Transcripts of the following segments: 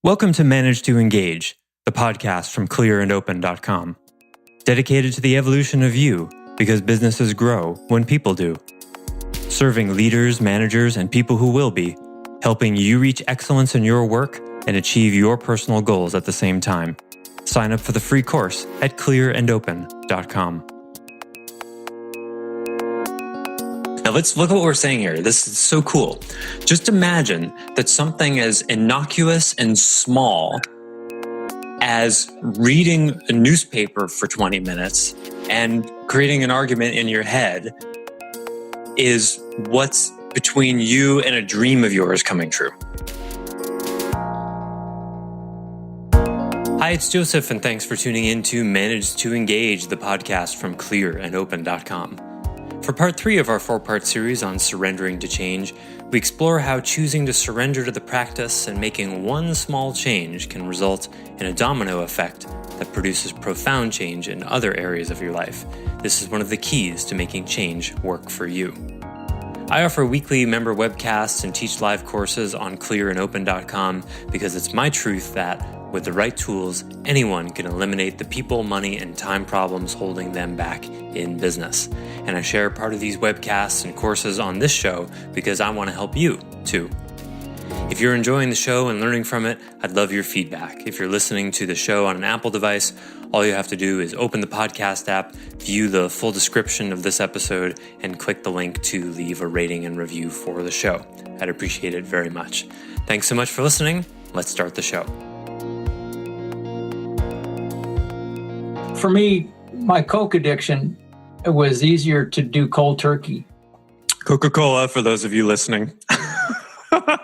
Welcome to Manage to Engage, the podcast from clearandopen.com. Dedicated to the evolution of you, because businesses grow when people do. Serving leaders, managers, and people who will be, helping you reach excellence in your work and achieve your personal goals at the same time. Sign up for the free course at clearandopen.com. Now let's look at what we're saying here. This is so cool. Just imagine that something as innocuous and small as reading a newspaper for 20 minutes and creating an argument in your head is what's between you and a dream of yours coming true. Hi, it's Joseph, and thanks for tuning in to Manage to Engage, the podcast from clearandopen.com. For part 3 of our 4-part series on surrendering to change, we explore how choosing to surrender to the practice and making one small change can result in a domino effect that produces profound change in other areas of your life. This is one of the keys to making change work for you. I offer weekly member webcasts and teach live courses on clearandopen.com because it's my truth that, with the right tools, anyone can eliminate the people, money, and time problems holding them back in business. And I share part of these webcasts and courses on this show because I want to help you, too. If you're enjoying the show and learning from it, I'd love your feedback. If you're listening to the show on an Apple device, all you have to do is open the podcast app, view the full description of this episode, and click the link to leave a rating and review for the show. I'd appreciate it very much. Thanks so much for listening. Let's start the show. For me, my Coke addiction, it was easier to do cold turkey. Coca-Cola, for those of you listening. Okay.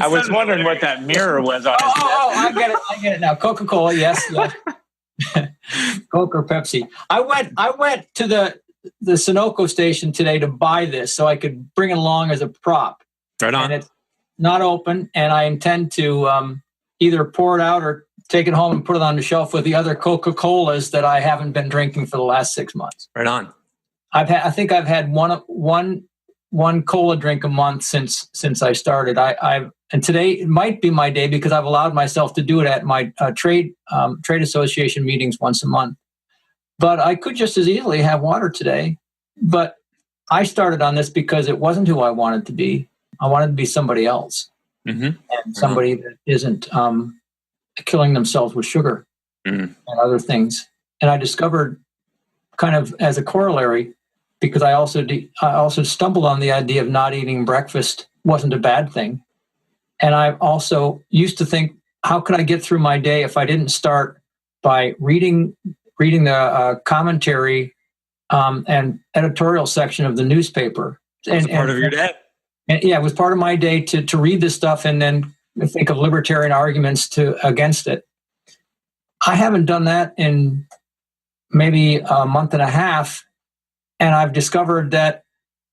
I was wondering what that mirror was on. I get it now. Coca-Cola, yes. Coke or Pepsi. I went to the Sunoco station today to buy this so I could bring it along as a prop. Right on. And it's not open, and I intend to either pour it out or take it home and put it on the shelf with the other Coca-Colas that I haven't been drinking for the last 6 months. Right on. I think I've had one cola drink a month since I started. And today it might be my day because I've allowed myself to do it at my trade association meetings once a month. But I could just as easily have water today. But I started on this because it wasn't who I wanted to be. I wanted to be somebody else, and somebody that isn't killing themselves with sugar and other things. And I discovered, kind of as a corollary, because I also stumbled on the idea of not eating breakfast wasn't a bad thing. And I also used to think, how could I get through my day if I didn't start by reading the commentary and editorial section of the newspaper? It's part of your day. And yeah, it was part of my day to read this stuff and then think of libertarian arguments against it. I haven't done that in maybe a month and a half, and I've discovered that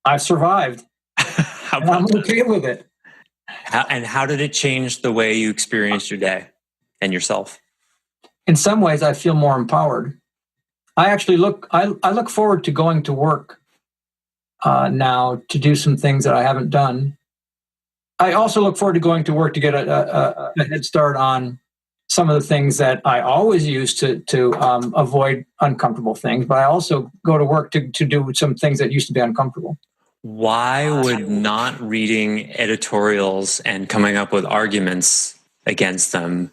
I've survived. And I'm okay with it. How did it change the way you experienced your day and yourself? In some ways, I feel more empowered. I look forward to going to work now to do some things that I haven't done. I also look forward to going to work to get a head start on some of the things that I always use to avoid uncomfortable things. But I also go to work to do some things that used to be uncomfortable. Why would not reading editorials and coming up with arguments against them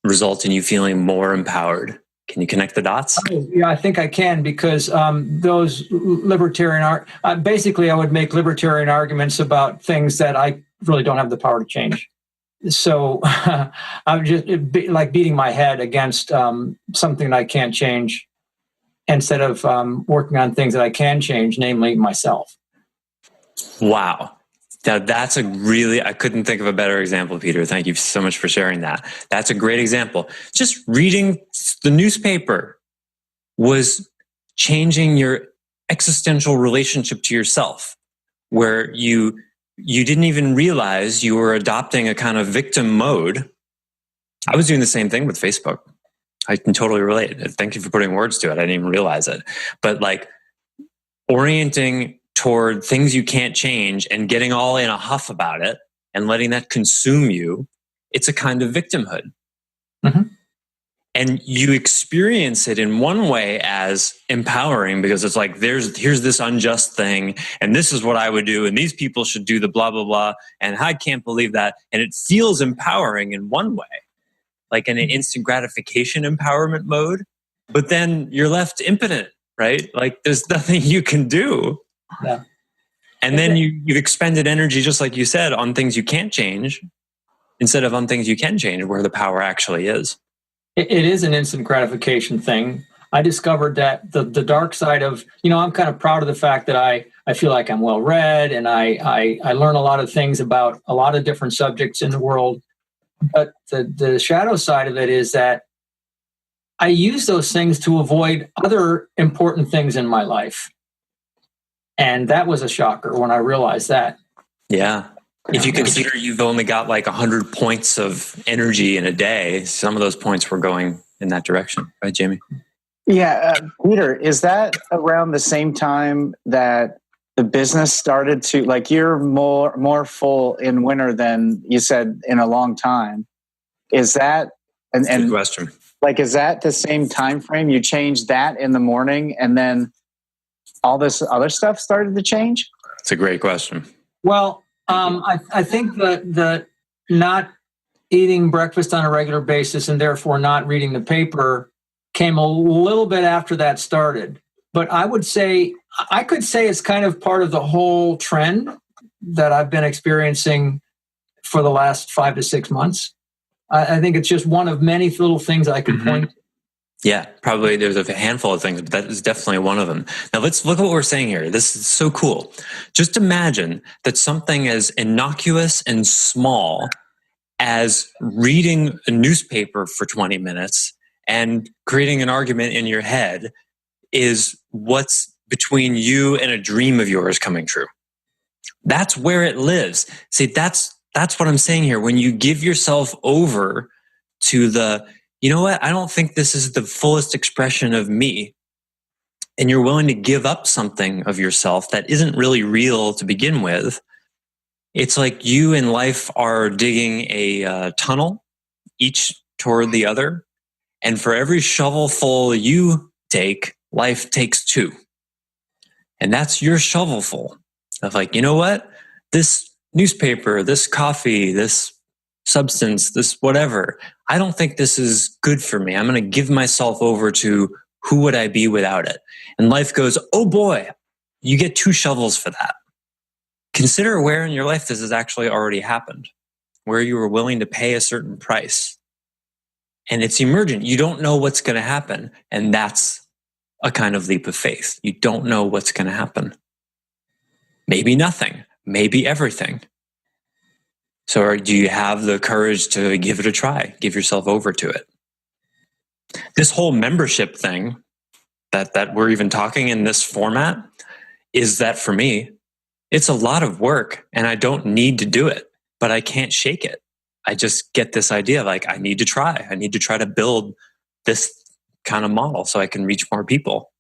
result in you feeling more empowered? Can you connect the dots? Yeah, I think I can, because those libertarian basically I would make libertarian arguments about things that I really don't have the power to change. So I'm just like beating my head against something that I can't change instead of working on things that I can change, namely myself. Wow. Now that's I couldn't think of a better example, Peter. Thank you so much for sharing that. That's a great example. Just reading the newspaper was changing your existential relationship to yourself, where you didn't even realize you were adopting a kind of victim mode. I was doing the same thing with Facebook. I can totally relate. Thank you for putting words to it. I didn't even realize it. But like orienting toward things you can't change and getting all in a huff about it and letting that consume you, it's a kind of victimhood. Mm-hmm. And you experience it in one way as empowering, because it's like, here's this unjust thing, and this is what I would do, and these people should do the blah, blah, blah, and I can't believe that. And it feels empowering in one way, like in an instant gratification empowerment mode, but then you're left impotent, right? Like there's nothing you can do. Yeah. And then you've expended energy, just like you said, on things you can't change instead of on things you can change, where the power actually is. It is an instant gratification thing. I discovered that the dark side of, I'm kind of proud of the fact that I feel like I'm well read, and I learn a lot of things about a lot of different subjects in the world. But the shadow side of it is that I use those things to avoid other important things in my life. And that was a shocker when I realized that. Yeah. If you consider you've only got like 100 points of energy in a day, some of those points were going in that direction. Right, Jamie? Yeah. Peter, is that around the same time that the business started to, like, you're more full in winter than you said in a long time? Is that, and good question. Like, is that the same time frame? You changed that in the morning and then all this other stuff started to change? It's a great question. Well, I think the not eating breakfast on a regular basis and therefore not reading the paper came a little bit after that started. But I could say it's kind of part of the whole trend that I've been experiencing for the last 5 to 6 months. I think it's just one of many little things I could point to. Yeah, probably there's a handful of things, but that is definitely one of them. Now let's look at what we're saying here. This is so cool. Just imagine that something as innocuous and small as reading a newspaper for 20 minutes and creating an argument in your head is what's between you and a dream of yours coming true. That's where it lives. See, that's what I'm saying here. When you give yourself over to the, you know what, I don't think this is the fullest expression of me, and you're willing to give up something of yourself that isn't really real to begin with, it's like you in life are digging a tunnel, each toward the other. And for every shovelful you take, life takes 2. And that's your shovelful of like, you know what, this newspaper, this coffee, this substance, this whatever, I don't think this is good for me. I'm going to give myself over to who would I be without it? And life goes, oh boy, you get 2 shovels for that. Consider where in your life this has actually already happened, where you were willing to pay a certain price. And it's emergent. You don't know what's going to happen. And that's a kind of leap of faith. You don't know what's going to happen. Maybe nothing, maybe everything. So do you have the courage to give it a try? Give yourself over to it. This whole membership thing that we're even talking in this format is that for me, it's a lot of work and I don't need to do it, but I can't shake it. I just get this idea like I need to try. I need to try to build this kind of model so I can reach more people.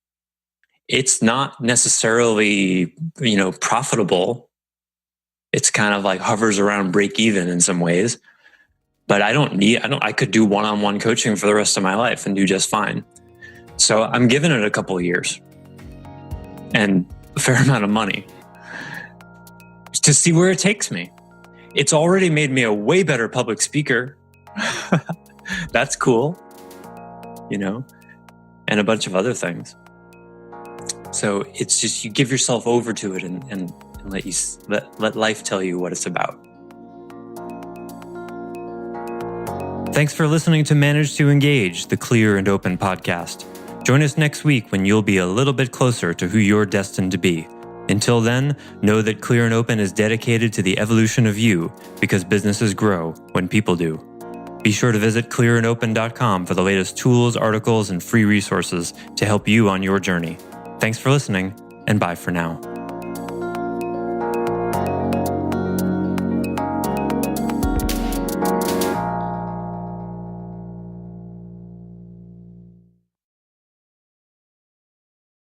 It's not necessarily, profitable. It's kind of like hovers around break even in some ways, but I could do one-on-one coaching for the rest of my life and do just fine. So I'm giving it a couple of years and a fair amount of money to see where it takes me. It's already made me a way better public speaker. That's cool, and a bunch of other things. So it's just, you give yourself over to it and let life tell you what it's about. Thanks for listening to Manage to Engage, the Clear and Open podcast. Join us next week when you'll be a little bit closer to who you're destined to be. Until then, know that Clear and Open is dedicated to the evolution of you, because businesses grow when people do. Be sure to visit clearandopen.com for the latest tools, articles, and free resources to help you on your journey. Thanks for listening, and bye for now.